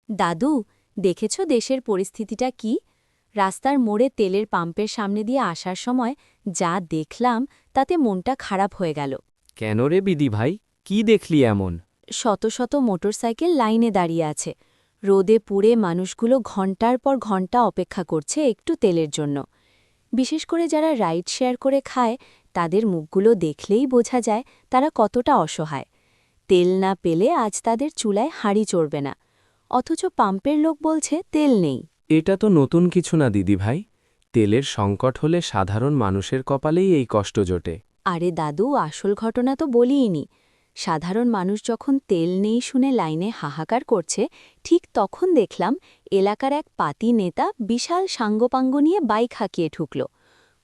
দাদু, দেখেছ দেশের পরিস্থিতিটা কি? রাস্তার মোড়ে তেলের পাম্পের সামনে দিয়ে আসার সময় যা দেখলাম তাতে মনটা খারাপ হয়ে গেল। কেন রে বিদি ভাই, কি দেখলি এমন? শত শত মোটরসাইকেল লাইনে দাঁড়িয়ে আছে। রোদে পুড়ে মানুষগুলো ঘন্টার পর ঘন্টা অপেক্ষা করছে একটু তেলের জন্য। বিশেষ করে যারা রাইড শেয়ার করে খায়, তাদের মুখগুলো দেখলেই বোঝা যায় তারা কতটা অসহায়। তেল না পেলে আজ তাদের চুলায় হাঁড়ি চড়বে না, অথচ পাম্পের লোক বলছে তেল নেই। এটা তো নতুন কিছু না দিদি ভাই। তেলের সংকট হলে সাধারণ মানুষের কপালেই এই কষ্ট জোটে। আরে দাদু, আসল ঘটনা তো বলিইনি। সাধারণ মানুষ যখন তেল নেই শুনে লাইনে হাহাকার করছে, ঠিক তখন দেখলাম এলাকার এক পাতি নেতা বিশাল সাঙ্গপাঙ্গ নিয়ে বাইক হাঁকিয়ে ঢুকল।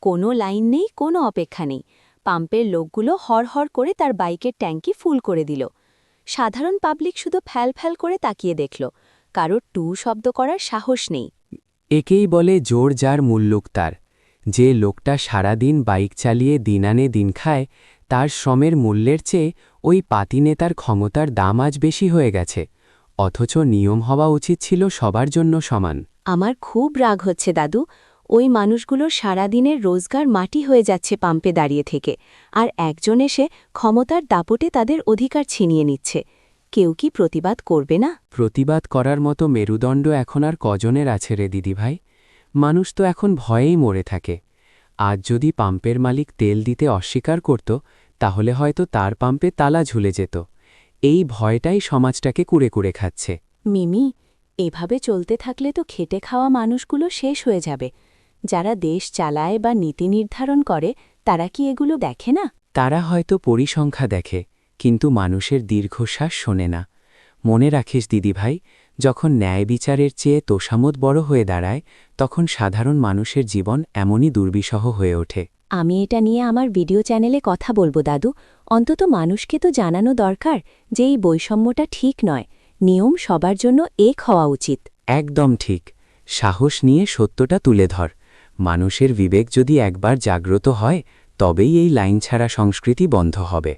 কোনো লাইন নেই, কোনো অপেক্ষা নেই। পাম্পের লোকগুলো হড়হড় করে তার বাইকের ট্যাঙ্কি ফুল করে দিল। সাধারণ পাবলিক শুধু ফ্যাল করে তাকিয়ে দেখল। কারোর টু শব্দ করার সাহস নেই। একেই বলে জোর যার মুল্লুক তার। যে লোকটা সারাদিন বাইক চালিয়ে দিন আনে দিন খায়, তার শ্রমের মূল্যের চেয়ে ওই পাতি নেতার ক্ষমতার দাম আজ বেশি হয়ে গেছে। অথচ নিয়ম হওয়া উচিত ছিল সবার জন্য সমান। আমার খুব রাগ হচ্ছে দাদু। ওই মানুষগুলোর সারাদিনের রোজগার মাটি হয়ে যাচ্ছে পাম্পে দাঁড়িয়ে থেকে, আর একজন এসে ক্ষমতার দাপটে তাদের অধিকার ছিনিয়ে নিচ্ছে। কেউ কি প্রতিবাদ করবে না? প্রতিবাদ করার মতো মেরুদণ্ড এখন আর কজনের আছে রে দিদিভাই? মানুষ তো এখন ভয়েই মরে থাকে। আজ যদি পাম্পের মালিক তেল দিতে অস্বীকার করত, তাহলে হয়তো তার পাম্পে তালা ঝুলে যেত। এই ভয়টাই সমাজটাকে কুড়ে কুড়ে খাচ্ছে। মিমি, এভাবে চলতে থাকলে তো খেটে খাওয়া মানুষগুলো শেষ হয়ে যাবে। যারা দেশ চালায় বা নীতি নির্ধারণ করে, তারা কি এগুলো দেখে না? তারা হয়তো পরিসংখ্যা দেখে, কিন্তু মানুষের দীর্ঘশ্বাস শোনে না। মনে রাখিস দিদিভাই, যখন ন্যায় বিচারের চেয়ে তোষামত বড় হয়ে দাঁড়ায়, তখন সাধারণ মানুষের জীবন এমনই দুর্বিষহ হয়ে ওঠে। আমি এটা নিয়ে আমার ভিডিও চ্যানেলে কথা বলবো দাদু। অন্তত মানুষকে তো জানানো দরকার যে এই বৈষম্যটা ঠিক নয়। নিয়ম সবার জন্য এক হওয়া উচিত। একদম ঠিক। সাহস নিয়ে সত্যটা তুলে ধর। মানুষের বিবেক যদি একবার জাগ্রত হয়, তবেই এই লাইন ছাড়া সংস্কৃতি বন্ধ হবে।